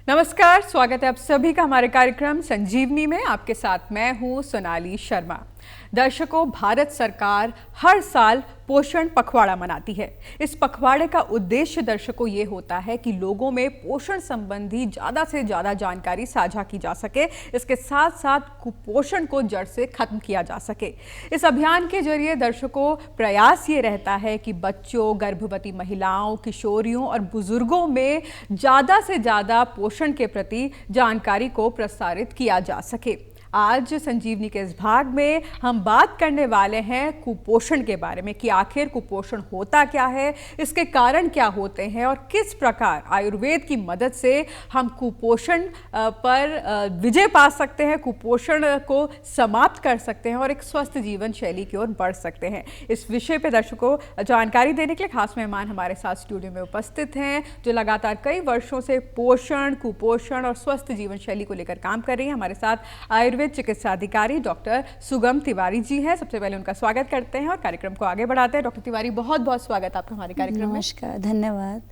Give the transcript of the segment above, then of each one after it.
नमस्कार, स्वागत है आप सभी का हमारे कार्यक्रम संजीवनी में। आपके साथ मैं हूं सोनाली शर्मा। दर्शकों, भारत सरकार हर साल पोषण पखवाड़ा मनाती है। इस पखवाड़े का उद्देश्य दर्शकों ये होता है कि लोगों में पोषण संबंधी ज़्यादा से ज़्यादा जानकारी साझा की जा सके, इसके साथ साथ कुपोषण को जड़ से खत्म किया जा सके। इस अभियान के जरिए दर्शकों प्रयास ये रहता है कि बच्चों, गर्भवती महिलाओं, किशोरियों और बुजुर्गों में ज़्यादा से ज़्यादा पोषण के प्रति जानकारी को प्रसारित किया जा सके। आज संजीवनी के इस भाग में हम बात करने वाले हैं कुपोषण के बारे में कि आखिर कुपोषण होता क्या है, इसके कारण क्या होते हैं और किस प्रकार आयुर्वेद की मदद से हम कुपोषण पर विजय पा सकते हैं, कुपोषण को समाप्त कर सकते हैं और एक स्वस्थ जीवन शैली की ओर बढ़ सकते हैं। इस विषय पर दर्शकों जानकारी देने के लिए खास मेहमान हमारे साथ स्टूडियो में उपस्थित हैं, जो लगातार कई वर्षों से पोषण, कुपोषण और स्वस्थ जीवन शैली को लेकर काम कर रही हैं। हमारे साथ आयुर्वेद चिकित्सा अधिकारी डॉक्टर सुगम तिवारी जी हैं। सबसे पहले उनका स्वागत करते हैं और कार्यक्रम को आगे बढ़ाते हैं। डॉक्टर तिवारी, बहुत बहुत स्वागत आपका हमारे कार्यक्रम में। नमस्कार, धन्यवाद।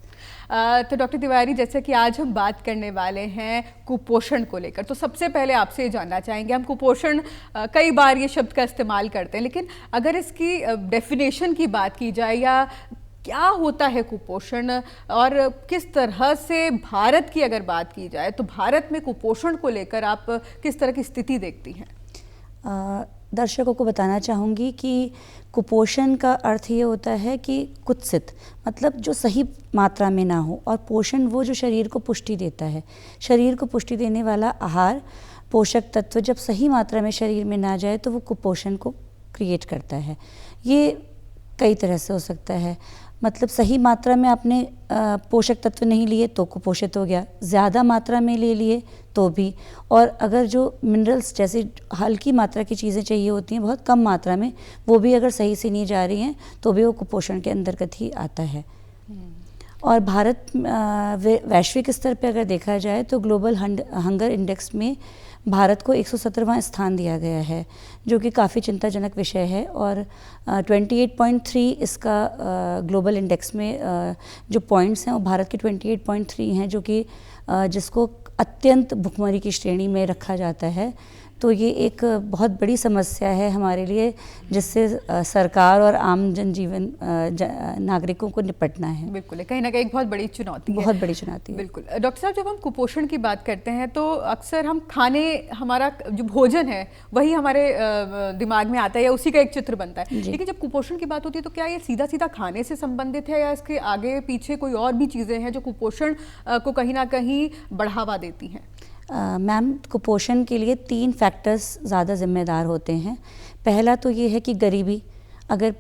तो डॉक्टर तिवारी, जैसे कि आज हम बात करने वाले हैं कुपोषण को लेकर, तो सबसे पहले आपसे ये जानना चाहेंगे, हम कुपोषण कई बार ये शब्द का इस्तेमाल करते हैं, लेकिन अगर इसकी डेफिनेशन की बात की जाए या क्या होता है कुपोषण और किस तरह से भारत की अगर बात की जाए तो भारत में कुपोषण को लेकर आप किस तरह की स्थिति देखती हैं? दर्शकों को बताना चाहूँगी कि कुपोषण का अर्थ ये होता है कि कुत्सित, मतलब जो सही मात्रा में ना हो, और पोषण वो जो शरीर को पुष्टि देता है। शरीर को पुष्टि देने वाला आहार, पोषक तत्व जब सही मात्रा में शरीर में ना जाए तो वो कुपोषण को क्रिएट करता है। ये कई तरह से हो सकता है, मतलब सही मात्रा में आपने पोषक तत्व नहीं लिए तो कुपोषित हो गया, ज़्यादा मात्रा में ले लिए तो भी, और अगर जो मिनरल्स जैसे हल्की मात्रा की चीज़ें चाहिए होती हैं बहुत कम मात्रा में, वो भी अगर सही से नहीं जा रही हैं तो भी वो कुपोषण के अंतर्गत ही आता है। और भारत वैश्विक स्तर पर अगर देखा जाए तो ग्लोबल हंगर इंडेक्स में भारत को 117वां स्थान दिया गया है, जो कि काफ़ी चिंताजनक विषय है। और 28.3 इसका ग्लोबल इंडेक्स में जो पॉइंट्स हैं वो भारत के 28.3 हैं, जो कि जिसको अत्यंत भुखमरी की श्रेणी में रखा जाता है। तो ये एक बहुत बड़ी समस्या है हमारे लिए, जिससे सरकार और आम जनजीवन नागरिकों को निपटना है। बिल्कुल, कहीं ना कहीं एक बहुत बड़ी चुनौती है। बहुत बड़ी चुनौती है। बिल्कुल। डॉक्टर साहब, जब हम कुपोषण की बात करते हैं तो अक्सर हम खाने, हमारा जो भोजन है वही हमारे दिमाग में आता है या उसी का एक चित्र बनता है, लेकिन जब कुपोषण की बात होती है तो क्या ये सीधा सीधा खाने से संबंधित है या इसके आगे पीछे कोई और भी चीज़ें हैं जो कुपोषण को कहीं ना कहीं बढ़ावा देती हैं? मैम, कुपोषण के लिए 3 फैक्टर्स ज़्यादा जिम्मेदार होते हैं। पहला तो ये है कि गरीबी, अगर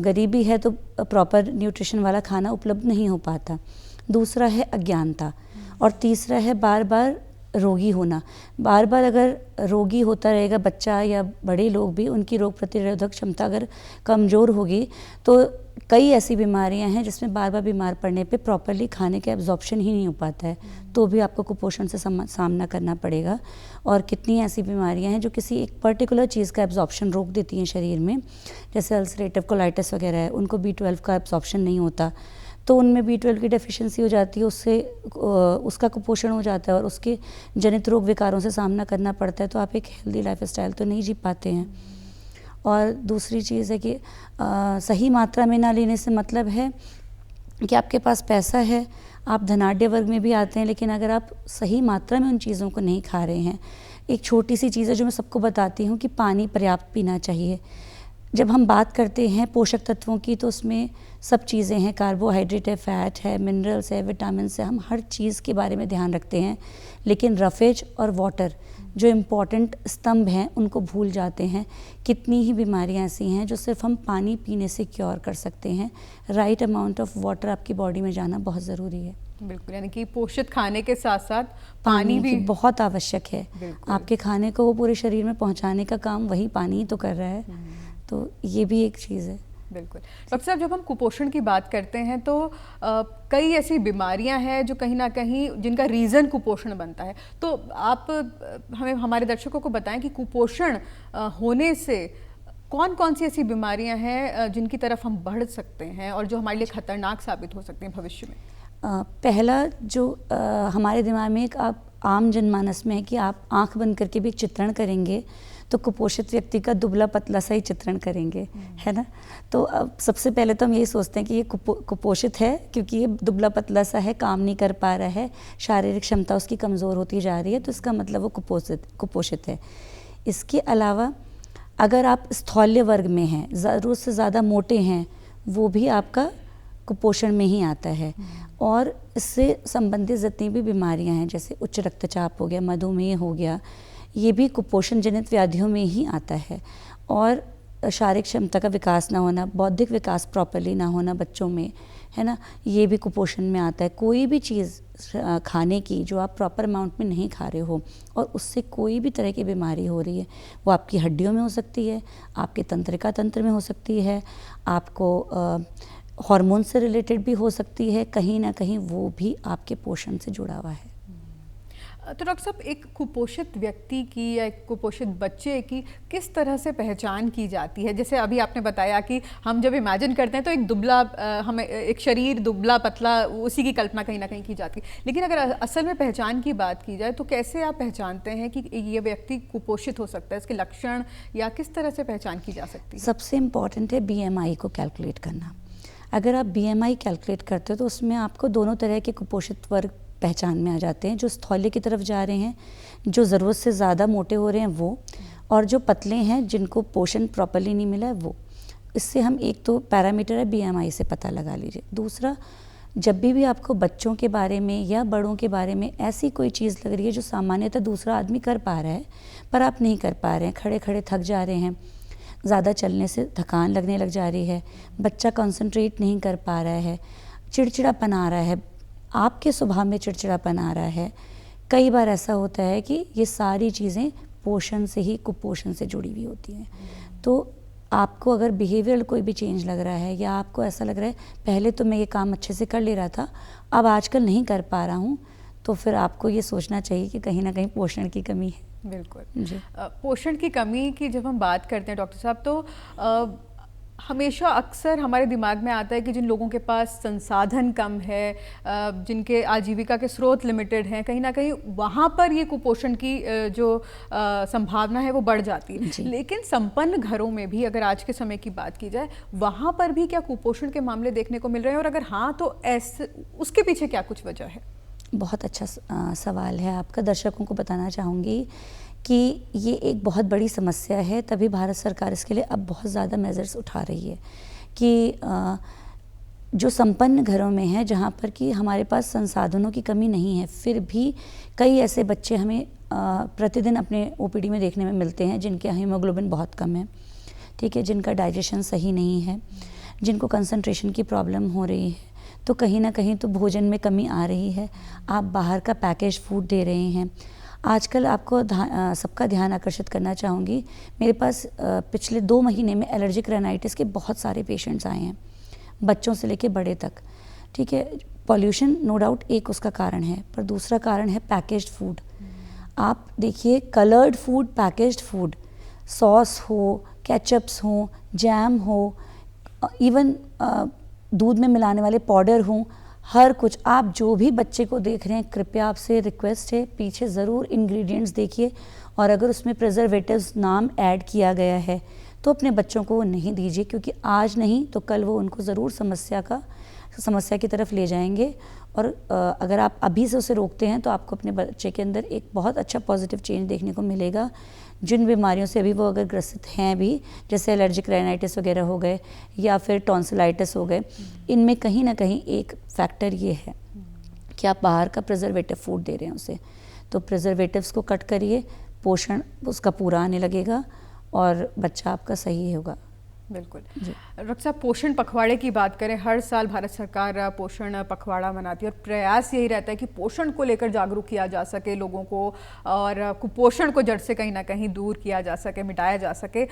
गरीबी है तो प्रॉपर न्यूट्रिशन वाला खाना उपलब्ध नहीं हो पाता। दूसरा है अज्ञानता, और तीसरा है बार बार रोगी होना। बार बार अगर रोगी होता रहेगा बच्चा या बड़े लोग भी, उनकी रोग प्रतिरोधक क्षमता अगर कमज़ोर होगी तो कई ऐसी बीमारियां हैं जिसमें बार बार बीमार पड़ने पे प्रॉपरली खाने का एब्जॉर्प्शन ही नहीं हो पाता है, तो भी आपको कुपोषण से सामना करना पड़ेगा। और कितनी ऐसी बीमारियां हैं जो किसी एक पर्टिकुलर चीज़ का एब्जॉर्प्शन रोक देती हैं शरीर में, जैसे अल्सरेटिव कोलाइटिस वगैरह है, उनको B12 का एब्जॉर्प्शन नहीं होता, तो उनमें B12 की डेफिशिएंसी हो जाती है, उससे उसका कुपोषण हो जाता है और उसके जनित रोग विकारों से सामना करना पड़ता है। तो आप एक हेल्दी लाइफस्टाइल तो नहीं जी पाते हैं। और दूसरी चीज़ है कि सही मात्रा में ना लेने से मतलब है कि आपके पास पैसा है, आप धनाढ्य वर्ग में भी आते हैं, लेकिन अगर आप सही मात्रा में उन चीज़ों को नहीं खा रहे हैं। एक छोटी सी चीज़ है जो मैं सबको बताती हूँ कि पानी पर्याप्त पीना चाहिए। जब हम बात करते हैं पोषक तत्वों की तो उसमें सब चीज़ें हैं, कार्बोहाइड्रेट है, फैट है, मिनरल्स है, विटामिन है, हम हर चीज़ के बारे में ध्यान रखते हैं, लेकिन रफेज और वाटर जो इम्पॉर्टेंट स्तंभ हैं उनको भूल जाते हैं। कितनी ही बीमारियां ऐसी हैं जो सिर्फ हम पानी पीने से क्योर कर सकते हैं। राइट अमाउंट ऑफ वाटर आपकी बॉडी में जाना बहुत ज़रूरी है। बिल्कुल, यानी कि पोषित खाने के साथ साथ पानी भी बहुत आवश्यक है। आपके खाने को वो पूरे शरीर में पहुंचाने का काम वही पानी ही तो कर रहा है, तो ये भी एक चीज़ है। बिल्कुल। डॉक्टर साहब, जब हम कुपोषण की बात करते हैं तो कई ऐसी बीमारियां हैं जो कहीं ना कहीं जिनका रीज़न कुपोषण बनता है, तो आप हमें, हमारे दर्शकों को बताएं कि कुपोषण होने से कौन कौन सी ऐसी बीमारियां हैं जिनकी तरफ हम बढ़ सकते हैं और जो हमारे लिए खतरनाक साबित हो सकती हैं भविष्य में? पहला जो हमारे दिमाग में एक आप आम जनमानस में है कि आप आंख बंद करके भी एक चित्रण करेंगे तो कुपोषित व्यक्ति का दुबला पतला सा ही चित्रण करेंगे, है ना। तो अब सबसे पहले तो हम यही सोचते हैं कि ये कुपोषित है, क्योंकि ये दुबला पतला सा है, काम नहीं कर पा रहा है, शारीरिक क्षमता उसकी कमज़ोर होती जा रही है, तो इसका मतलब वो कुपोषित है। इसके अलावा अगर आप स्थौल्य वर्ग में हैं, ज़रूरत से ज़्यादा मोटे हैं, वो भी आपका कुपोषण में ही आता है। और इससे संबंधित जितनी भी बीमारियां हैं, जैसे उच्च रक्तचाप हो गया, मधुमेह हो गया, ये भी कुपोषण जनित व्याधियों में ही आता है। और शारीरिक क्षमता का विकास ना होना, बौद्धिक विकास प्रॉपरली ना होना बच्चों में, है ना, ये भी कुपोषण में आता है। कोई भी चीज़ खाने की जो आप प्रॉपर अमाउंट में नहीं खा रहे हो और उससे कोई भी तरह की बीमारी हो रही है, वो आपकी हड्डियों में हो सकती है, आपके तंत्रिका तंत्र में हो सकती है, आपको हार्मोन से रिलेटेड भी हो सकती है, कहीं ना कहीं वो भी आपके पोषण से जुड़ा हुआ है। तो डॉक्टर साहब, एक कुपोषित व्यक्ति की या एक कुपोषित बच्चे की किस तरह से पहचान की जाती है? जैसे अभी आपने बताया कि हम जब इमेजिन करते हैं तो एक दुबला, हमें एक शरीर दुबला पतला, उसी की कल्पना कहीं ना कहीं की जाती है, लेकिन अगर असल में पहचान की बात की जाए तो कैसे आप पहचानते हैं कि ये व्यक्ति कुपोषित हो सकता है? इसके लक्षण या किस तरह से पहचान की जा सकती है? सबसे इम्पॉर्टेंट है BMI को कैलकुलेट करना। अगर आप BMI कैलकुलेट करते हो तो उसमें आपको दोनों तरह के कुपोषित वर्ग पहचान में आ जाते हैं, जो स्थौल्य की तरफ जा रहे हैं, जो ज़रूरत से ज़्यादा मोटे हो रहे हैं वो, और जो पतले हैं जिनको पोषण प्रॉपरली नहीं मिला है वो। इससे हम एक तो पैरामीटर है BMI से पता लगा लीजिए। दूसरा, जब भी आपको बच्चों के बारे में या बड़ों के बारे में ऐसी कोई चीज़ लग रही है जो सामान्यतः दूसरा आदमी कर पा रहा है पर आप नहीं कर पा रहे हैं, खड़े खड़े थक जा रहे हैं, ज़्यादा चलने से थकान लगने लग जा रही है, बच्चा कंसंट्रेट नहीं कर पा रहा है, चिड़चिड़ापन आ रहा है, आपके स्वभाव में चिड़चिड़ापन आ रहा है, कई बार ऐसा होता है कि ये सारी चीज़ें पोषण से ही कुपोषण से जुड़ी हुई होती हैं। तो आपको अगर बिहेवियरल कोई भी चेंज लग रहा है या आपको ऐसा लग रहा है पहले तो मैं ये काम अच्छे से कर ले रहा था, अब आजकल नहीं कर पा रहा हूँ, तो फिर आपको ये सोचना चाहिए कि कहीं ना कहीं पोषण की कमी है। बिल्कुल जी। पोषण की कमी की जब हम बात करते हैं डॉक्टर साहब, तो हमेशा अक्सर हमारे दिमाग में आता है कि जिन लोगों के पास संसाधन कम है, जिनके आजीविका के स्रोत लिमिटेड हैं, कहीं ना कहीं वहाँ पर ये कुपोषण की जो संभावना है वो बढ़ जाती है। लेकिन संपन्न घरों में भी अगर आज के समय की बात की जाए, वहाँ पर भी क्या कुपोषण के मामले देखने को मिल रहे हैं, और अगर हाँ तो ऐसे उसके पीछे क्या कुछ वजह है? बहुत अच्छा सवाल है आपका। दर्शकों को बताना चाहूँगी कि ये एक बहुत बड़ी समस्या है, तभी भारत सरकार इसके लिए अब बहुत ज़्यादा मेजर्स उठा रही है कि जो संपन्न घरों में है, जहाँ पर कि हमारे पास संसाधनों की कमी नहीं है, फिर भी कई ऐसे बच्चे हमें प्रतिदिन अपने OPD में देखने में मिलते हैं जिनके हीमोग्लोबिन बहुत कम है, ठीक है, जिनका डाइजेशन सही नहीं है, जिनको कंसंट्रेशन की प्रॉब्लम हो रही है, तो कहीं ना कहीं तो भोजन में कमी आ रही है। आप बाहर का पैकेज फूड दे रहे हैं। आजकल आपको सबका ध्यान आकर्षित करना चाहूँगी, मेरे पास पिछले 2 महीने में एलर्जिक राइनाइटिस के बहुत सारे पेशेंट्स आए हैं, बच्चों से लेके बड़े तक, ठीक है। पॉल्यूशन नो डाउट एक उसका कारण है, पर दूसरा कारण है पैकेज्ड फूड। आप देखिए, coloured food, packaged food, sauce हो, केचप्स हो, जैम हो, इवन दूध में मिलाने वाले पाउडर हों, हर कुछ आप जो भी बच्चे को देख रहे हैं, कृपया आपसे रिक्वेस्ट है पीछे ज़रूर इंग्रेडिएंट्स देखिए, और अगर उसमें प्रिजर्वेटिव्स नाम ऐड किया गया है तो अपने बच्चों को वो नहीं दीजिए, क्योंकि आज नहीं तो कल वो उनको ज़रूर समस्या की तरफ ले जाएंगे। और अगर आप अभी से उसे रोकते हैं तो आपको अपने बच्चे के अंदर एक बहुत अच्छा पॉजिटिव चेंज देखने को मिलेगा। जिन बीमारियों से अभी वो अगर ग्रसित हैं भी, जैसे एलर्जिक राइनाइटिस वगैरह हो गए या फिर टॉन्सिलाइटिस हो गए, इनमें कहीं ना कहीं एक फैक्टर ये है कि आप बाहर का प्रिजर्वेटिव फूड दे रहे हैं उसे। तो प्रिजर्वेटिव्स को कट करिए, पोषण उसका पूरा आने लगेगा और बच्चा आपका सही होगा। बिल्कुल। डॉक्टर साहब, पोषण पखवाड़े की बात करें, हर साल भारत सरकार पोषण पखवाड़ा मनाती है और प्रयास यही रहता है कि पोषण को लेकर जागरूक किया जा सके लोगों को, और कुपोषण को जड़ से कहीं ना कहीं दूर किया जा सके, मिटाया जा सके।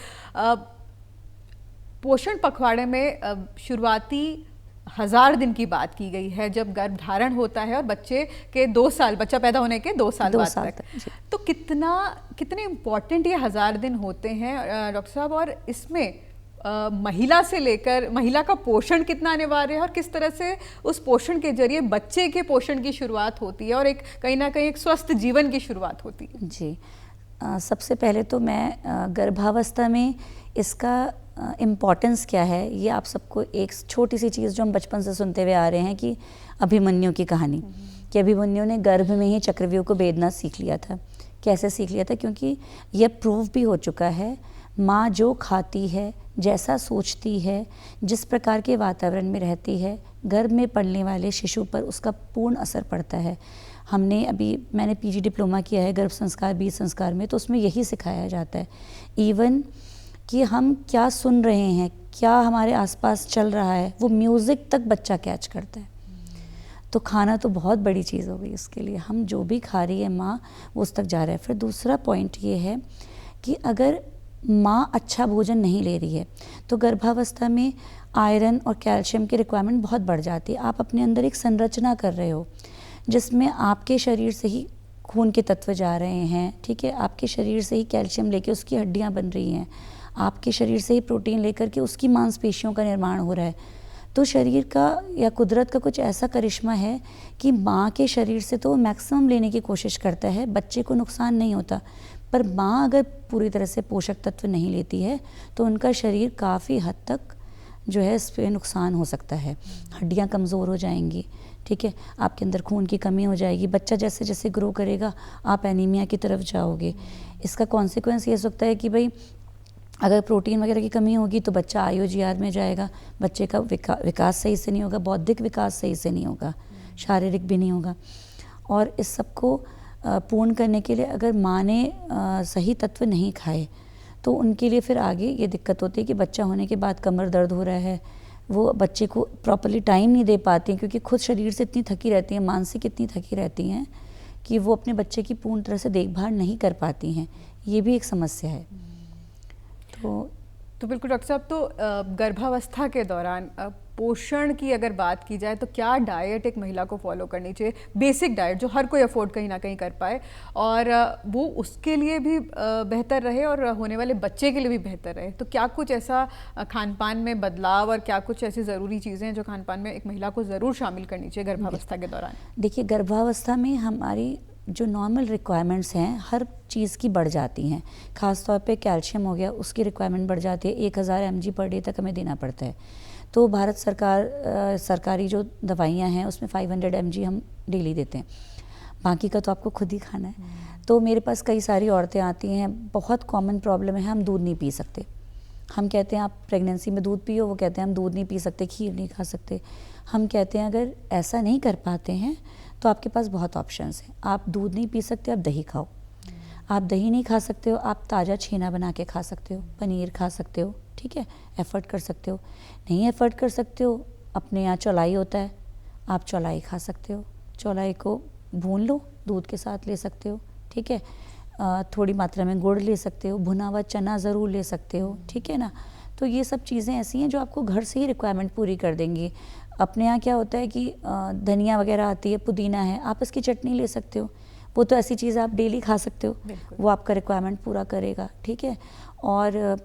पोषण पखवाड़े में शुरुआती 1000 दिन की बात की गई है, जब गर्भधारण होता है और बच्चे के 2 साल, बच्चा पैदा होने के 2 साल बाद तक। तो कितने इम्पोर्टेंट ये 1000 दिन होते हैं डॉक्टर साहब, और इसमें महिला से लेकर महिला का पोषण कितना अनिवार्य है और किस तरह से उस पोषण के जरिए बच्चे के पोषण की शुरुआत होती है और एक कहीं ना कहीं एक स्वस्थ जीवन की शुरुआत होती है। जी, सबसे पहले तो मैं गर्भावस्था में इसका इम्पॉर्टेंस क्या है ये आप सबको एक छोटी सी चीज़ जो हम बचपन से सुनते हुए आ रहे हैं कि अभिमन्यु की कहानी, कि अभिमन्यु ने गर्भ में ही चक्रव्यूह को भेदना सीख लिया था। कैसे सीख लिया था? क्योंकि यह प्रूव भी हो चुका है, माँ जो खाती है, जैसा सोचती है, जिस प्रकार के वातावरण में रहती है, गर्भ में पलने वाले शिशु पर उसका पूर्ण असर पड़ता है। मैंने पीजी डिप्लोमा किया है गर्भ संस्कार बीज संस्कार में, तो उसमें यही सिखाया जाता है। इवन कि हम क्या सुन रहे हैं, क्या हमारे आसपास चल रहा है, वो म्यूज़िक तक बच्चा कैच करता है। तो खाना तो बहुत बड़ी चीज़ हो गई उसके लिए, हम जो भी खा रही है माँ वो उस तक जा रहा है। फिर दूसरा पॉइंट ये है कि अगर माँ अच्छा भोजन नहीं ले रही है तो गर्भावस्था में आयरन और कैल्शियम की रिक्वायरमेंट बहुत बढ़ जाती है। आप अपने अंदर एक संरचना कर रहे हो जिसमें आपके शरीर से ही खून के तत्व जा रहे हैं, ठीक है, आपके शरीर से ही कैल्शियम लेके उसकी हड्डियाँ बन रही हैं, आपके शरीर से ही प्रोटीन लेकर के उसकी मांसपेशियों का निर्माण हो रहा है। तो शरीर का या कुदरत का कुछ ऐसा करिश्मा है कि माँ के शरीर से तो मैक्सिमम लेने की कोशिश करता है, बच्चे को नुकसान नहीं होता। पर माँ अगर पूरी तरह से पोषक तत्व नहीं लेती है तो उनका शरीर काफ़ी हद तक जो है इस पर नुकसान हो सकता है। हड्डियाँ कमज़ोर हो जाएंगी, ठीक है, आपके अंदर खून की कमी हो जाएगी, बच्चा जैसे जैसे ग्रो करेगा आप एनीमिया की तरफ जाओगे। इसका कॉन्सिक्वेंस ये हो सकता है कि भाई अगर प्रोटीन वगैरह की कमी होगी तो बच्चा IOGR में जाएगा, बच्चे का विकास सही से नहीं होगा, बौद्धिक विकास सही से नहीं होगा, शारीरिक भी नहीं होगा। और इस सबको पूर्ण करने के लिए अगर माँ ने सही तत्व नहीं खाए तो उनके लिए फिर आगे ये दिक्कत होती है कि बच्चा होने के बाद कमर दर्द हो रहा है, वो बच्चे को प्रॉपर्ली टाइम नहीं दे पाती हैं क्योंकि खुद शरीर से इतनी थकी रहती हैं, मानसिक इतनी थकी रहती हैं कि वो अपने बच्चे की पूर्ण तरह से देखभाल नहीं कर पाती हैं। ये भी एक समस्या है। तो बिल्कुल डॉक्टर साहब, तो गर्भावस्था के दौरान पोषण की अगर बात की जाए तो क्या डाइट एक महिला को फॉलो करनी चाहिए, बेसिक डाइट जो हर कोई अफोर्ड कहीं ना कहीं कर पाए और वो उसके लिए भी बेहतर रहे और होने वाले बच्चे के लिए भी बेहतर रहे? तो क्या कुछ ऐसा खान पान में बदलाव और क्या कुछ ऐसी ज़रूरी चीज़ें हैं जो खान पान में एक महिला को ज़रूर शामिल करनी चाहिए गर्भावस्था के दौरान? देखिए, गर्भावस्था में हमारी जो नॉर्मल रिक्वायरमेंट्स हैं हर चीज़ की बढ़ जाती हैं। ख़ास तौर पे कैल्शियम हो गया, उसकी रिक्वायरमेंट बढ़ जाती है, 1000 mg पर डे तक हमें देना पड़ता है। तो भारत सरकार सरकारी जो दवाइयाँ हैं उसमें 500 mg हम डेली देते हैं, बाकी का तो आपको खुद ही खाना है। तो मेरे पास कई सारी औरतें आती हैं, बहुत कॉमन प्रॉब्लम है हम दूध नहीं पी सकते। हम कहते हैं आप प्रेगनेंसी में दूध पियो, वो कहते हैं हम दूध नहीं पी सकते, खीर नहीं खा सकते। हम कहते हैं अगर ऐसा नहीं कर पाते हैं तो आपके पास बहुत ऑप्शंस हैं। आप दूध नहीं पी सकते, आप दही खाओ। आप दही नहीं खा सकते हो, आप ताज़ा छेना बना के खा सकते हो, पनीर खा सकते हो, ठीक है, एफर्ट कर सकते हो। नहीं एफर्ट कर सकते हो, अपने यहाँ चौलाई होता है, आप चौलाई खा सकते हो। चौलाई को भून लो, दूध के साथ ले सकते हो, ठीक है, थोड़ी मात्रा में गुड़ ले सकते हो, भुना हुआ चना ज़रूर ले सकते हो, ठीक है ना। तो ये सब चीज़ें ऐसी हैं जो आपको घर से ही रिक्वायरमेंट पूरी कर देंगी। अपने यहाँ क्या होता है कि धनिया वगैरह आती है, पुदीना है, आप इसकी चटनी ले सकते हो, वो तो ऐसी चीज़ आप डेली खा सकते हो, वो आपका रिक्वायरमेंट पूरा करेगा, ठीक है। और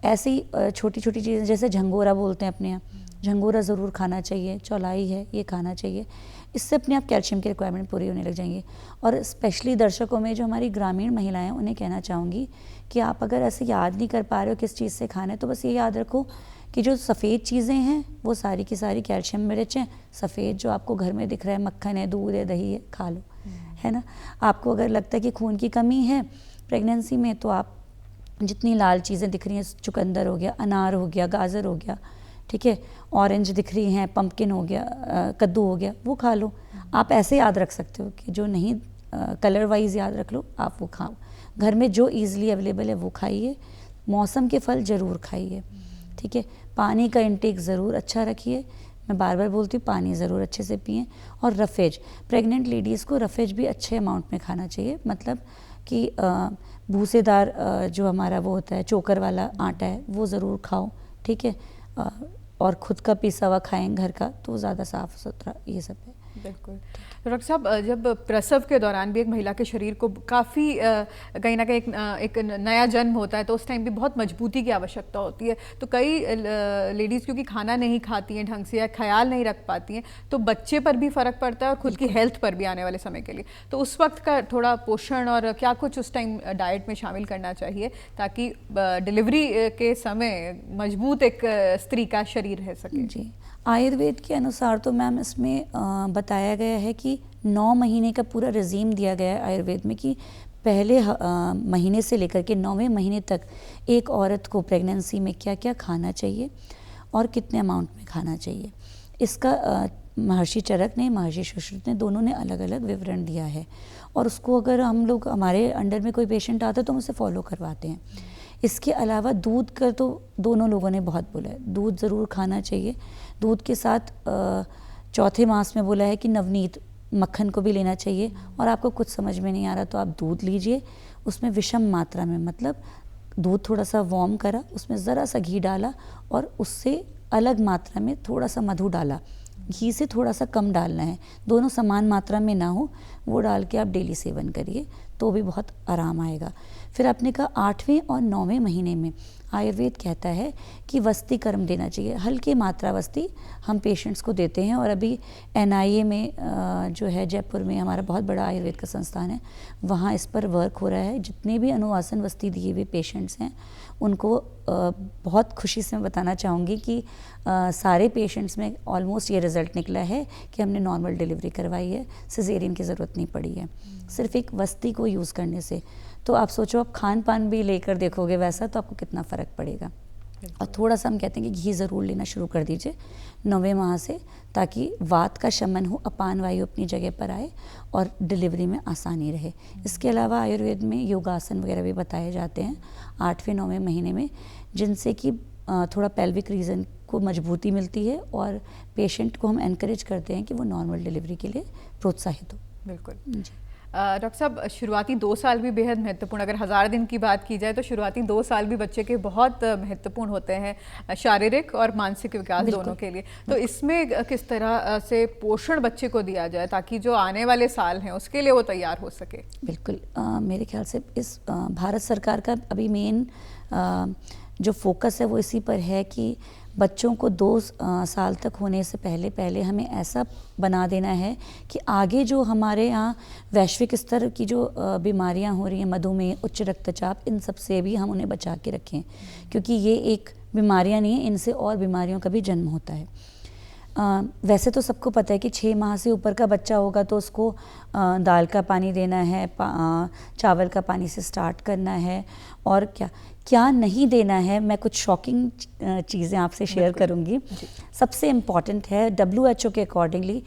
ऐसी छोटी छोटी चीज़ें जैसे झंगोरा बोलते हैं अपने यहाँ, झंगोरा ज़रूर खाना चाहिए, चौलाई है ये खाना चाहिए, इससे अपने आप कैल्शियम की रिक्वायरमेंट पूरी होने लग जाएंगी। और स्पेशली दर्शकों में जो हमारी ग्रामीण महिलाएं हैं उन्हें कहना चाहूँगी कि आप अगर ऐसे याद नहीं कर पा रहे हो किस चीज़ से खाना है तो बस ये याद रखो कि जो सफ़ेद चीज़ें हैं वो सारी की सारी कैल्शियम में रिच हैं। सफ़ेद जो आपको घर में दिख रहा है, मक्खन है, दूध है, दही है, खा लो, है ना। आपको अगर लगता है कि खून की कमी है प्रेगनेंसी में तो आप जितनी लाल चीज़ें दिख रही हैं, चुकंदर हो गया, अनार हो गया, गाजर हो गया, ठीक है, ऑरेंज दिख रही हैं, पम्पकिन हो गया, कद्दू हो गया, वो खा लो। आप ऐसे याद रख सकते हो कि जो नहीं कलर वाइज याद रख लो, आप वो खाओ। घर में जो ईज़िली अवेलेबल है वो खाइए, मौसम के फल ज़रूर खाइए, ठीक है। पानी का इंटेक ज़रूर अच्छा रखिए, मैं बार बार बोलती हूँ पानी ज़रूर अच्छे से पिएं। और रफेज, प्रेग्नेंट लेडीज़ को रफेज भी अच्छे अमाउंट में खाना चाहिए, मतलब कि भूसेदार जो हमारा वो होता है चोकर वाला आटा है वो ज़रूर खाओ, ठीक है। और खुद का पिसा हुआ खाएं घर का तो ज़्यादा साफ़ सुथरा ये सब है। बिल्कुल। तो डॉक्टर साहब, जब प्रसव के दौरान भी एक महिला के शरीर को काफ़ी कहीं ना कहीं एक नया जन्म होता है, तो उस टाइम भी बहुत मजबूती की आवश्यकता होती है। तो कई लेडीज़ क्योंकि खाना नहीं खाती हैं ढंग से या ख्याल नहीं रख पाती हैं, तो बच्चे पर भी फ़र्क पड़ता है और खुद की हेल्थ पर भी आने वाले समय के लिए। तो उस वक्त का थोड़ा पोषण और क्या कुछ उस टाइम डाइट में शामिल करना चाहिए ताकि डिलीवरी के समय मजबूत एक स्त्री का शरीर रह सके? जी, आयुर्वेद के अनुसार तो मैम इसमें बताया गया है कि 9 महीने का पूरा रिजीम दिया गया है आयुर्वेद में कि पहले महीने से लेकर के 9वें महीने तक एक औरत को प्रेगनेंसी में क्या क्या खाना चाहिए और कितने अमाउंट में खाना चाहिए। इसका महर्षि चरक ने, महर्षि सुश्रुत ने, दोनों ने अलग अलग विवरण दिया है और उसको अगर हम लोग, हमारे अंडर में कोई पेशेंट आता है तो हम उसे फॉलो करवाते हैं। इसके अलावा दूध का तो दोनों लोगों ने बहुत बोला है, दूध ज़रूर खाना चाहिए। दूध के साथ चौथे मास में बोला है कि नवनीत मक्खन को भी लेना चाहिए। और आपको कुछ समझ में नहीं आ रहा तो आप दूध लीजिए, उसमें विषम मात्रा में, मतलब दूध थोड़ा सा वार्म करा, उसमें ज़रा सा घी डाला और उससे अलग मात्रा में थोड़ा सा मधु डाला, घी से थोड़ा सा कम डालना है, दोनों समान मात्रा में ना हो, वो डाल के आप डेली सेवन करिए तो भी बहुत आराम आएगा। फिर आपने कहा 8वें और 9वें महीने में आयुर्वेद कहता है कि वस्ती कर्म देना चाहिए, हल्की मात्रा वस्ती हम पेशेंट्स को देते हैं। और अभी NIA में जो है जयपुर में हमारा बहुत बड़ा आयुर्वेद का संस्थान है, वहाँ इस पर वर्क हो रहा है। जितने भी अनुवासन वस्ती दिए हुए पेशेंट्स हैं उनको बहुत खुशी से मैं बताना चाहूँगी कि सारे पेशेंट्स में ऑलमोस्ट ये रिज़ल्ट निकला है कि हमने नॉर्मल डिलीवरी करवाई है, सिजेरियन की ज़रूरत नहीं पड़ी है सिर्फ एक वस्ती को यूज़ करने से। तो आप सोचो, आप खान पान भी लेकर देखोगे वैसा तो आपको कितना फ़र्क पड़ेगा। और थोड़ा सा हम कहते हैं कि घी ज़रूर लेना शुरू कर दीजिए 9वें माह से, ताकि वात का शमन हो, अपान वायु अपनी जगह पर आए और डिलीवरी में आसानी रहे। इसके अलावा आयुर्वेद में योगासन वगैरह भी बताए जाते हैं 8वें 9वें महीने में, जिनसे कि थोड़ा पेल्विक रीजन को मजबूती मिलती है और पेशेंट को हम एनकरेज करते हैं कि वो नॉर्मल डिलीवरी के लिए प्रोत्साहित हो। बिल्कुल जी। डॉक्टर साहब, शुरुआती 2 साल भी बेहद महत्वपूर्ण, अगर 1000 दिन की बात की जाए तो शुरुआती 2 साल भी बच्चे के बहुत महत्वपूर्ण होते हैं शारीरिक और मानसिक विकास दोनों के लिए। तो इसमें किस तरह से पोषण बच्चे को दिया जाए ताकि जो आने वाले साल हैं उसके लिए वो तैयार हो सके? बिल्कुल, मेरे ख्याल से इस भारत सरकार का अभी मेन जो फोकस है वो इसी पर है कि बच्चों को 2 साल तक होने से पहले हमें ऐसा बना देना है कि आगे जो हमारे यहाँ वैश्विक स्तर की जो बीमारियाँ हो रही हैं, मधुमेह, उच्च रक्तचाप, इन सब से भी हम उन्हें बचा के रखें, क्योंकि ये एक बीमारियाँ नहीं हैं, इनसे और बीमारियों का भी जन्म होता है। वैसे तो सबको पता है कि 6 माह से ऊपर का बच्चा होगा तो उसको दाल का पानी देना है, चावल का पानी से स्टार्ट करना है, और क्या नहीं देना है। मैं कुछ शॉकिंग चीज़ें आपसे शेयर करूंगी। सबसे इम्पॉर्टेंट है, WHO के अकॉर्डिंगली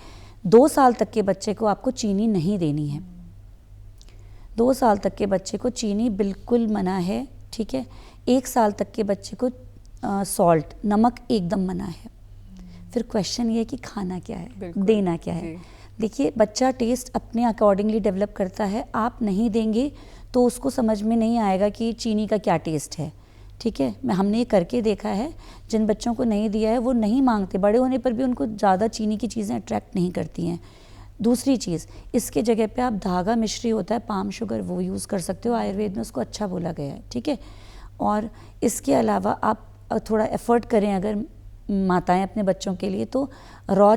2 साल तक के बच्चे को आपको चीनी नहीं देनी है। 2 साल तक के बच्चे को चीनी बिल्कुल मना है, ठीक है। 1 साल तक के बच्चे को सॉल्ट, नमक एकदम मना है। फिर क्वेश्चन ये है कि खाना क्या है, देना क्या है। देखिए, बच्चा टेस्ट अपने अकॉर्डिंगली डेवलप करता है, आप नहीं देंगे तो उसको समझ में नहीं आएगा कि चीनी का क्या टेस्ट है, ठीक है। हमने ये करके देखा है, जिन बच्चों को नहीं दिया है वो नहीं मांगते, बड़े होने पर भी उनको ज़्यादा चीनी की चीज़ें अट्रैक्ट नहीं करती हैं। दूसरी चीज़, इसके जगह पे आप धागा मिश्री होता है, पाम शुगर, वो यूज़ कर सकते हो, आयुर्वेद में उसको अच्छा बोला गया है, ठीक है। और इसके अलावा आप थोड़ा एफर्ट करें, अगर माताएं अपने बच्चों के लिए, तो रॉ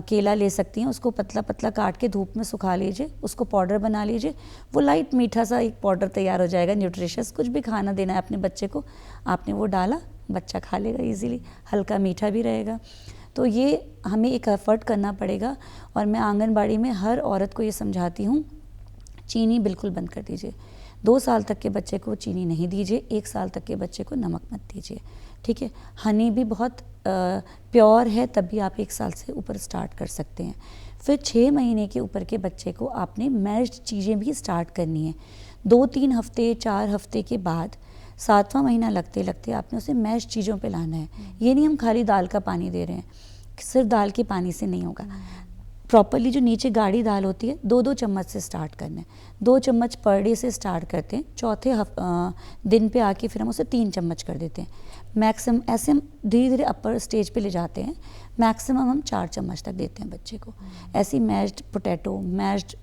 केला ले सकती हैं, उसको पतला पतला काट के धूप में सुखा लीजिए, उसको पाउडर बना लीजिए, वो लाइट मीठा सा एक पाउडर तैयार हो जाएगा, न्यूट्रिशियस। कुछ भी खाना देना है अपने बच्चे को, आपने वो डाला, बच्चा खा लेगा इजीली, हल्का मीठा भी रहेगा। तो ये हमें एक एफर्ट करना पड़ेगा। और मैं आंगनबाड़ी में हर औरत को ये समझाती हूँ, चीनी बिल्कुल बंद कर दीजिए। 2 साल तक के बच्चे को चीनी नहीं दीजिए, 1 साल तक के बच्चे को नमक मत दीजिए, ठीक है। हनी भी बहुत प्योर है, तब भी आप 1 साल से ऊपर स्टार्ट कर सकते हैं। फिर 6 महीने के ऊपर के बच्चे को आपने मैश्ड चीज़ें भी स्टार्ट करनी है। 2-3 हफ्ते, 4 हफ्ते के बाद 7वां महीना लगते लगते आपने उसे मैश्ड चीज़ों पे लाना है। ये नहीं हम खाली दाल का पानी दे रहे हैं, सिर्फ दाल के पानी से नहीं होगा। प्रॉपरली जो नीचे गाढ़ी दाल होती है 2-2 चम्मच से स्टार्ट करना है। 2 चम्मच पर डे से स्टार्ट करते हैं, चौथे दिन पे आके फिर हम उसे 3 चम्मच कर देते हैं। मैक्सिमम ऐसे हम धीरे धीरे अपर स्टेज पे ले जाते हैं, मैक्सिमम हम 4 चम्मच तक देते हैं बच्चे को। ऐसी मैश्ड पोटैटो, मैश्ड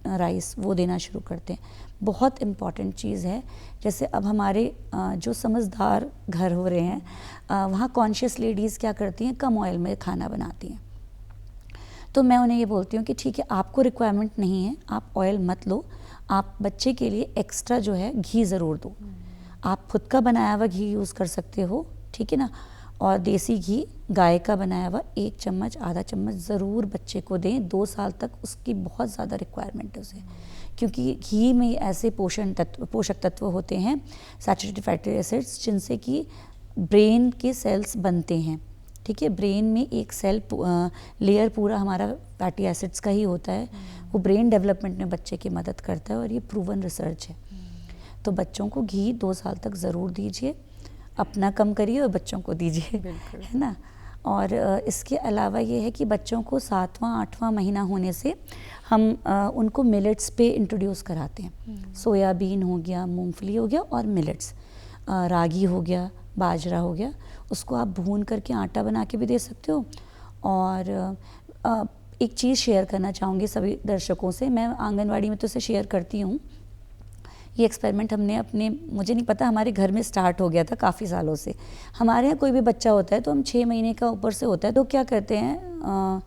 राइस वो देना शुरू करते हैं। बहुत इम्पॉर्टेंट चीज़ है। जैसे अब हमारे जो समझदार घर हो रहे हैं वहाँ कॉन्शियस लेडीज़ क्या करती हैं, कम ऑयल में खाना बनाती हैं। तो मैं उन्हें ये बोलती हूँ कि ठीक है, आपको रिक्वायरमेंट नहीं है, आप ऑयल मत लो, आप बच्चे के लिए एक्स्ट्रा जो है घी ज़रूर दो। आप खुद का बनाया हुआ घी यूज़ कर सकते हो, ठीक है ना, और देसी घी गाय का बनाया हुआ 1 चम्मच आधा चम्मच ज़रूर बच्चे को दें। 2 साल तक उसकी बहुत ज़्यादा रिक्वायरमेंट है उसे, क्योंकि घी में ऐसे पोषक तत्व होते हैं, सैचुरेटेड फैटी एसिड्स, जिनसे कि ब्रेन के सेल्स बनते हैं। ठीक है, ब्रेन में एक सेल लेयर पूरा हमारा फैटी एसिड्स का ही होता है। वो ब्रेन डेवलपमेंट में बच्चे की मदद करता है और ये प्रूवन रिसर्च है। तो बच्चों को घी 2 साल तक ज़रूर दीजिए, अपना कम करिए और बच्चों को दीजिए, है ना। और इसके अलावा ये है कि बच्चों को 7वां 8वां महीना होने से हम उनको मिलेट्स पे इंट्रोड्यूस कराते हैं। सोयाबीन हो गया, मूंगफली हो गया और मिलेट्स, रागी हो गया, बाजरा हो गया, उसको आप भून करके आटा बना के भी दे सकते हो। और एक चीज़ शेयर करना चाहूँगी सभी दर्शकों से, मैं आंगनवाड़ी में तो इसे शेयर करती हूँ। ये एक्सपेरिमेंट हमने अपने, मुझे नहीं पता, हमारे घर में स्टार्ट हो गया था काफ़ी सालों से। हमारे यहाँ कोई भी बच्चा होता है तो हम 6 महीने का ऊपर से होता है तो क्या करते हैं,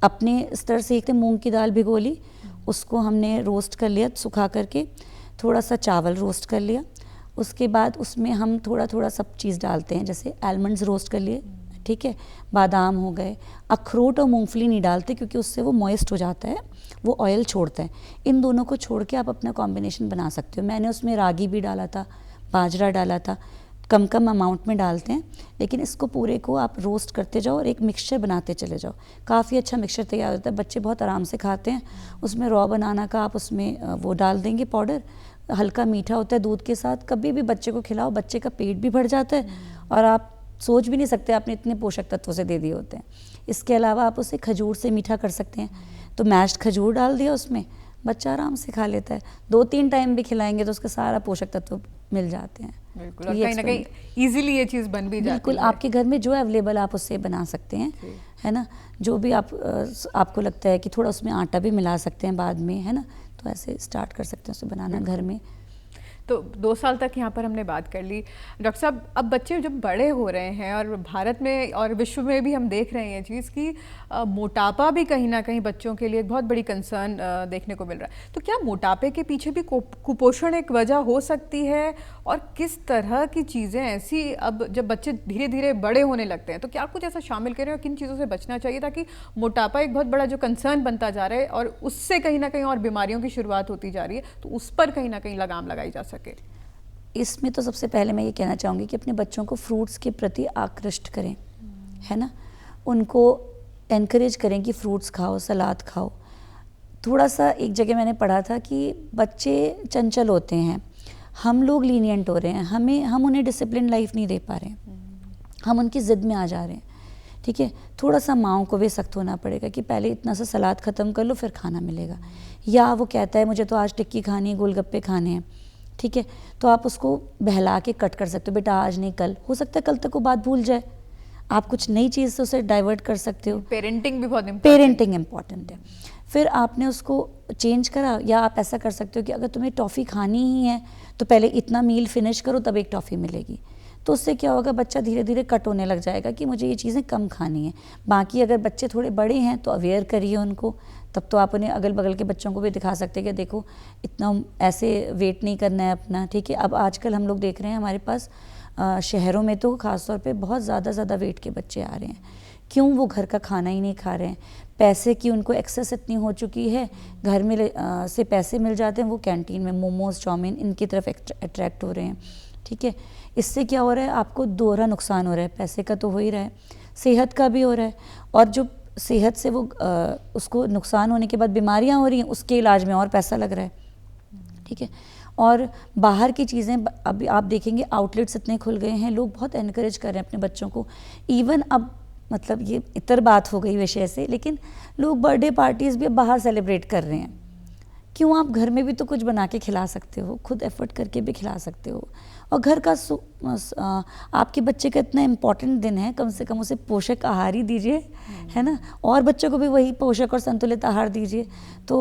अपने स्तर से एक मूंग की दाल भिगो ली, उसको हमने रोस्ट कर लिया सुखा करके, थोड़ा सा चावल रोस्ट कर लिया, उसके बाद उसमें हम थोड़ा थोड़ा सब चीज़ डालते हैं। जैसे आलमंड्स रोस्ट कर लिए, ठीक है, बादाम हो गए, अखरोट और मूंगफली नहीं डालते क्योंकि उससे वो मॉइस्ट हो जाता है, वो ऑयल छोड़ता है। इन दोनों को छोड़ के आप अपना कॉम्बिनेशन बना सकते हो। मैंने उसमें रागी भी डाला था, बाजरा डाला था, कम कम अमाउंट में डालते हैं, लेकिन इसको पूरे को आप रोस्ट करते जाओ और एक मिक्सचर बनाते चले जाओ। काफ़ी अच्छा मिक्सचर तैयार होता है, बच्चे बहुत आराम से खाते हैं। उसमें रॉ बनाना का आप उसमें वो डाल देंगे पाउडर, हल्का मीठा होता है दूध के साथ। कभी भी बच्चे को खिलाओ, बच्चे का पेट भी भर जाता है और आप सोच भी नहीं सकते आपने इतने पोषक तत्वों से दे दिए होते हैं। इसके अलावा आप उसे खजूर से मीठा कर सकते हैं, तो मैश्ड खजूर डाल दिया उसमें, बच्चा आराम से खा लेता है। 2-3 टाइम भी खिलाएंगे तो उसका सारा पोषक तत्व मिल जाते हैं। बिल्कुल, और कहीं ना कहीं इजीली ये चीज़ बन भी जाती है। बिल्कुल, आपके घर में जो अवेलेबल आप उससे बना सकते हैं, है ना। जो भी आपको लगता है कि थोड़ा उसमें आटा भी मिला सकते हैं बाद में, है ना, तो ऐसे स्टार्ट कर सकते हैं उसे बनाना घर में। तो 2 साल तक यहाँ पर हमने बात कर ली। डॉक्टर साहब, अब बच्चे जब बड़े हो रहे हैं और भारत में और विश्व में भी हम देख रहे हैं ये चीज़ कि मोटापा भी कहीं ना कहीं बच्चों के लिए एक बहुत बड़ी कंसर्न देखने को मिल रहा है। तो क्या मोटापे के पीछे भी कुपोषण एक वजह हो सकती है, और किस तरह की चीज़ें ऐसी, अब जब बच्चे धीरे धीरे बड़े होने लगते हैं तो क्या कुछ ऐसा शामिल करें और किन चीज़ों से बचना चाहिए ताकि मोटापा एक बहुत बड़ा जो कंसर्न बनता जा रहा है और उससे कहीं ना कहीं और बीमारियों की शुरुआत होती जा रही है, तो उस पर कहीं ना कहीं लगाम लगाई जा सके? इसमें तो सबसे पहले मैं ये कहना चाहूँगी कि अपने बच्चों को फ्रूट्स के प्रति आकृष्ट करें, है ना। उनको एनकरेज करें कि फ्रूट्स खाओ, सलाद खाओ। थोड़ा सा एक जगह मैंने पढ़ा था कि बच्चे चंचल होते हैं, हम लोग लीनियंट हो रहे हैं, हम उन्हें डिसिप्लिन लाइफ नहीं दे पा रहे हैं, हम उनकी ज़िद में आ जा रहे हैं। ठीक है, थोड़ा सा माँओं को भी सख्त होना पड़ेगा कि पहले इतना सा सलाद ख़त्म कर लो फिर खाना मिलेगा। या वो कहता है मुझे तो आज टिक्की खानी है, गोलगप्पे खाने हैं, ठीक है, तो आप उसको बहला के कट कर सकते हो, बेटा आज नहीं कल, हो सकता है कल तक वो बात भूल जाए, आप कुछ नई चीज़ से उसे डाइवर्ट कर सकते हो। पेरेंटिंग भी बहुत पेरेंटिंग इम्पॉर्टेंट है। फिर आपने उसको चेंज करा, या आप ऐसा कर सकते हो कि अगर तुम्हें टॉफ़ी खानी ही है तो पहले इतना मील फिनिश करो तब एक टॉफ़ी मिलेगी। तो उससे क्या होगा, बच्चा धीरे धीरे कट होने लग जाएगा कि मुझे ये चीज़ें कम खानी है। बाकी अगर बच्चे थोड़े बड़े हैं तो अवेयर करिए उनको, तब तो आप उन्हें अगल बगल के बच्चों को भी दिखा सकते हैं कि देखो इतना ऐसे वेट नहीं करना है अपना, ठीक है। अब आजकल हम लोग देख रहे हैं हमारे पास शहरों में तो ख़ासतौर पे बहुत ज़्यादा वेट के बच्चे आ रहे हैं। क्यों? वो घर का खाना ही नहीं खा रहे हैं, पैसे की उनको एक्सेस इतनी हो चुकी है, घर में से पैसे मिल जाते हैं, वो कैंटीन में मोमोज़, चाउमीन, इनकी तरफ अट्रैक्ट हो रहे हैं, ठीक है। इससे क्या हो रहा है, आपको दोहरा नुकसान हो रहा है, पैसे का तो हो ही रहा है, सेहत का भी हो रहा है, और जो सेहत से वो उसको नुकसान होने के बाद बीमारियां हो रही हैं, उसके इलाज में और पैसा लग रहा है, ठीक है। और बाहर की चीज़ें, अभी आप देखेंगे आउटलेट्स इतने खुल गए हैं, लोग बहुत एनकरेज कर रहे हैं अपने बच्चों को। इवन अब मतलब ये इतर बात हो गई विषय से, लेकिन लोग बर्थडे पार्टीज़ भी बाहर सेलिब्रेट कर रहे हैं। क्यों, आप घर में भी तो कुछ बना के खिला सकते हो, खुद एफर्ट करके भी खिला सकते हो। और घर का आपके बच्चे का इतना इम्पॉर्टेंट दिन है, कम से कम उसे पोषक आहार ही दीजिए, है ना, और बच्चों को भी वही पोषक और संतुलित आहार दीजिए। तो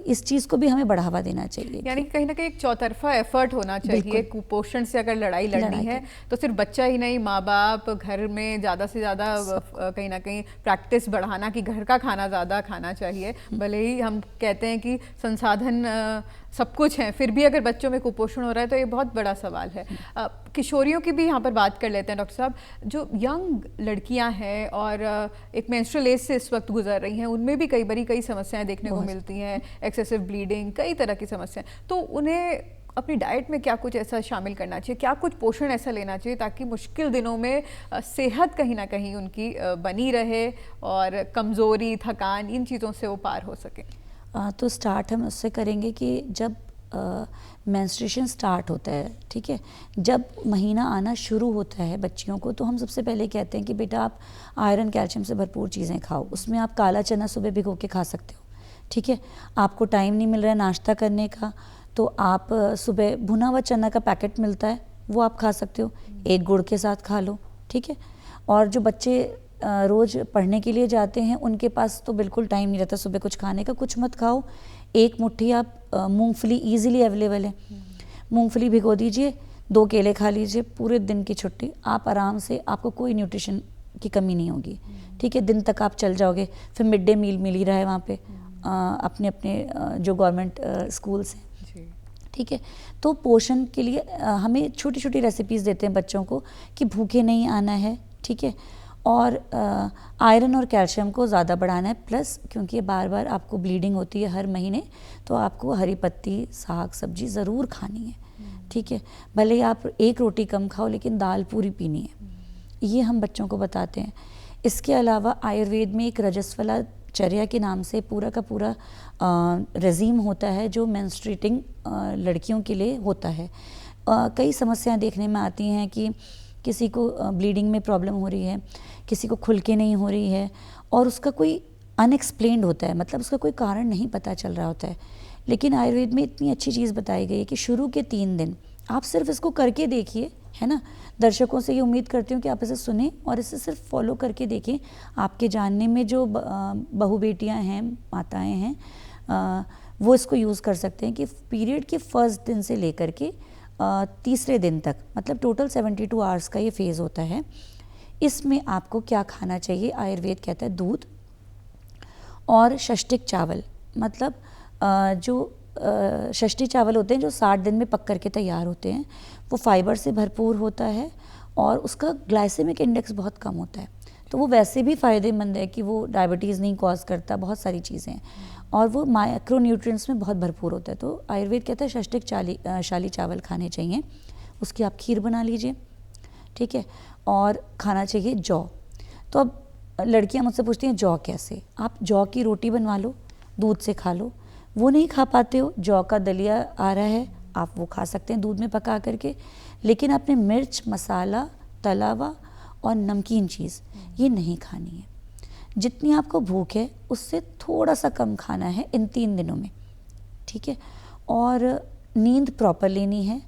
इस चीज़ को भी हमें बढ़ावा देना चाहिए। यानी कहीं ना कहीं एक चौतरफा एफर्ट होना चाहिए। कुपोषण से अगर लड़ाई लड़नी है तो सिर्फ बच्चा ही नहीं, माँ बाप घर में ज़्यादा से ज़्यादा कहीं ना कहीं प्रैक्टिस बढ़ाना कि घर का खाना ज़्यादा खाना चाहिए। भले ही हम कहते हैं कि संसाधन सब कुछ है, फिर भी अगर बच्चों में कुपोषण हो रहा है तो ये बहुत बड़ा सवाल है। किशोरियों की भी यहाँ पर बात कर लेते हैं डॉक्टर साहब। जो यंग लड़कियाँ हैं और एक मेंस्ट्रुअल एज से इस वक्त गुजर रही हैं, उनमें भी कई समस्याएं देखने को मिलती हैं, एक्सेसिव ब्लीडिंग, कई तरह की समस्याएं। तो उन्हें अपनी डाइट में क्या कुछ ऐसा शामिल करना चाहिए, क्या कुछ पोषण ऐसा लेना चाहिए ताकि मुश्किल दिनों में सेहत कहीं ना कहीं उनकी बनी रहे और कमज़ोरी, थकान, इन चीज़ों से वो पार हो सके? तो स्टार्ट हम उससे करेंगे कि जब मेंस्ट्रुएशन स्टार्ट होता है, ठीक है, जब महीना आना शुरू होता है बच्चियों को, तो हम सबसे पहले कहते हैं कि बेटा आप आयरन कैल्शियम से भरपूर चीज़ें खाओ। उसमें आप काला चना सुबह भिगो के खा सकते हो, ठीक है। आपको टाइम नहीं मिल रहा है नाश्ता करने का, तो आप सुबह भुना हुआ चना का पैकेट मिलता है, वो आप खा सकते हो, एक गुड़ के साथ खा लो, ठीक है। और जो बच्चे रोज़ पढ़ने के लिए जाते हैं, उनके पास तो बिल्कुल टाइम नहीं रहता सुबह कुछ खाने का, कुछ मत खाओ। एक मुट्ठी आप मूंगफली ईजिली अवेलेबल है, मूंगफली भिगो दीजिए, 2 केले खा लीजिए, पूरे दिन की छुट्टी, आप आराम से, आपको कोई न्यूट्रिशन की कमी नहीं होगी, ठीक है। दिन तक आप चल जाओगे। फिर मिड डे मील मिल ही रहा है वहाँ पे अपने अपने जो गवर्नमेंट स्कूल्स हैं, ठीक है। तो पोषण के लिए हमें छोटी छोटी रेसिपीज़ देते हैं बच्चों को कि भूखे नहीं आना है, ठीक है। और आयरन और कैल्शियम को ज़्यादा बढ़ाना है। प्लस क्योंकि बार बार आपको ब्लीडिंग होती है हर महीने, तो आपको हरी पत्ती, साग सब्जी ज़रूर खानी है, ठीक है। भले ही आप एक रोटी कम खाओ, लेकिन दाल पूरी पीनी है, ये हम बच्चों को बताते हैं। इसके अलावा आयुर्वेद में एक रजस्वला चर्या के नाम से पूरा का पूरा रेजीम होता है जो मेंस्ट्रुएटिंग लड़कियों के लिए होता है। कई समस्याएं देखने में आती हैं कि किसी को ब्लीडिंग में प्रॉब्लम हो रही है, किसी को खुल के नहीं हो रही है, और उसका कोई अनएक्सप्लेन्ड होता है, मतलब उसका कोई कारण नहीं पता चल रहा होता है। लेकिन आयुर्वेद में इतनी अच्छी चीज़ बताई गई है कि शुरू के 3 दिन आप सिर्फ इसको करके देखिए, है ना। दर्शकों से ये उम्मीद करती हूँ कि आप इसे सुने और इसे सिर्फ फॉलो करके देखें। आपके जानने में जो बहू बेटियाँ हैं, माताएँ हैं, वो इसको यूज़ कर सकते हैं कि पीरियड के फर्स्ट दिन से लेकर के तीसरे दिन तक, मतलब टोटल 72 आवर्स का ये फेज़ होता है। इसमें आपको क्या खाना चाहिए? आयुर्वेद कहता है दूध और षष्टिक चावल, मतलब जो षष्ठी चावल होते हैं जो 60 दिन में पक करके तैयार होते हैं, वो फाइबर से भरपूर होता है और उसका ग्लाइसेमिक इंडेक्स बहुत कम होता है, तो वो वैसे भी फ़ायदेमंद है कि वो डायबिटीज़ नहीं कॉज करता, बहुत सारी चीज़ें हैं, और वो माइक्रो न्यूट्रिएंट्स में बहुत भरपूर होता है। तो आयुर्वेद कहता है षष्टिक शाली चावल खाने चाहिए, उसकी आप खीर बना लीजिए, ठीक है। और खाना चाहिए जौ। तो अब लड़कियां मुझसे पूछती हैं जौ कैसे? आप जौ की रोटी बनवा लो, दूध से खा लो। वो नहीं खा पाते हो, जौ का दलिया आ रहा है, आप वो खा सकते हैं दूध में पका करके, लेकिन आपने मिर्च, मसाला, तला हुआ और नमकीन चीज़ ये नहीं खानी है। जितनी आपको भूख है उससे थोड़ा सा कम खाना है इन 3 दिनों में, ठीक है। और नींद प्रॉपर लेनी है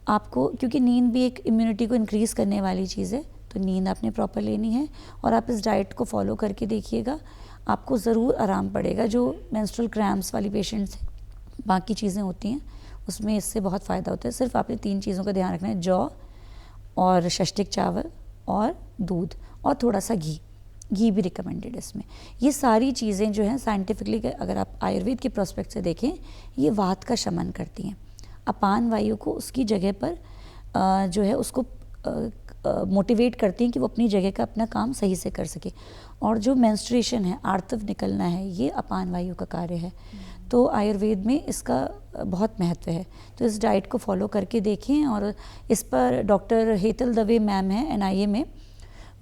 आपको, क्योंकि नींद भी एक इम्यूनिटी को इंक्रीज़ करने वाली चीज़ है, तो नींद आपने प्रॉपर लेनी है। और आप इस डाइट को फॉलो करके देखिएगा, आपको ज़रूर आराम पड़ेगा। जो मेंस्ट्रुअल क्रैम्प्स वाली पेशेंट्स हैं, बाकी चीज़ें होती हैं उसमें इससे बहुत फ़ायदा होता है। सिर्फ आपने 3 चीज़ों का ध्यान रखना है, जौ और षष्टिक चावल और दूध और थोड़ा सा घी भी रिकमेंडेड इसमें। ये सारी चीज़ें जो हैं साइंटिफिकली अगर आप आयुर्वेद के प्रोस्पेक्ट से देखें, ये वात का शमन करती हैं, अपान वायु को उसकी जगह पर जो है उसको मोटिवेट करती हैं कि वो अपनी जगह का अपना काम सही से कर सके। और जो मेंस्ट्रुएशन है, आर्तव निकलना है, ये अपान वायु का कार्य है, तो आयुर्वेद में इसका बहुत महत्व है। तो इस डाइट को फॉलो करके देखें। और इस पर डॉक्टर हेतल दवे मैम हैं NIA में,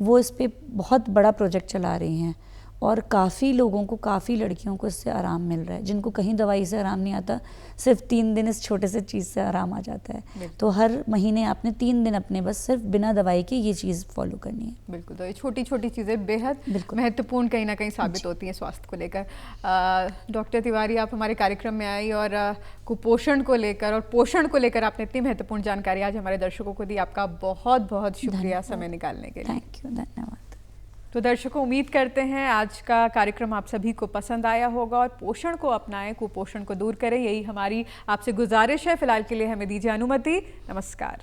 वो इस पे बहुत बड़ा प्रोजेक्ट चला रही हैं और काफ़ी लोगों को, काफ़ी लड़कियों को इससे आराम मिल रहा है, जिनको कहीं दवाई से आराम नहीं आता, सिर्फ 3 दिन इस छोटे से चीज़ से आराम आ जाता है। तो हर महीने आपने 3 दिन अपने बस सिर्फ बिना दवाई के ये चीज़ फॉलो करनी है। बिल्कुल, तो ये छोटी छोटी चीज़ें बेहद महत्वपूर्ण कहीं ना कहीं साबित होती हैं स्वास्थ्य को लेकर। डॉक्टर तिवारी, आप हमारे कार्यक्रम में आई और कुपोषण को लेकर और पोषण को लेकर आपने इतनी महत्वपूर्ण जानकारी आज हमारे दर्शकों को दी। आपका बहुत बहुत शुक्रिया समय निकालने के लिए। थैंक यू, धन्यवाद। तो दर्शकों, उम्मीद करते हैं आज का कार्यक्रम आप सभी को पसंद आया होगा और पोषण को अपनाएं, कुपोषण को दूर करें, यही हमारी आपसे गुजारिश है। फिलहाल के लिए हमें दीजिए अनुमति। नमस्कार।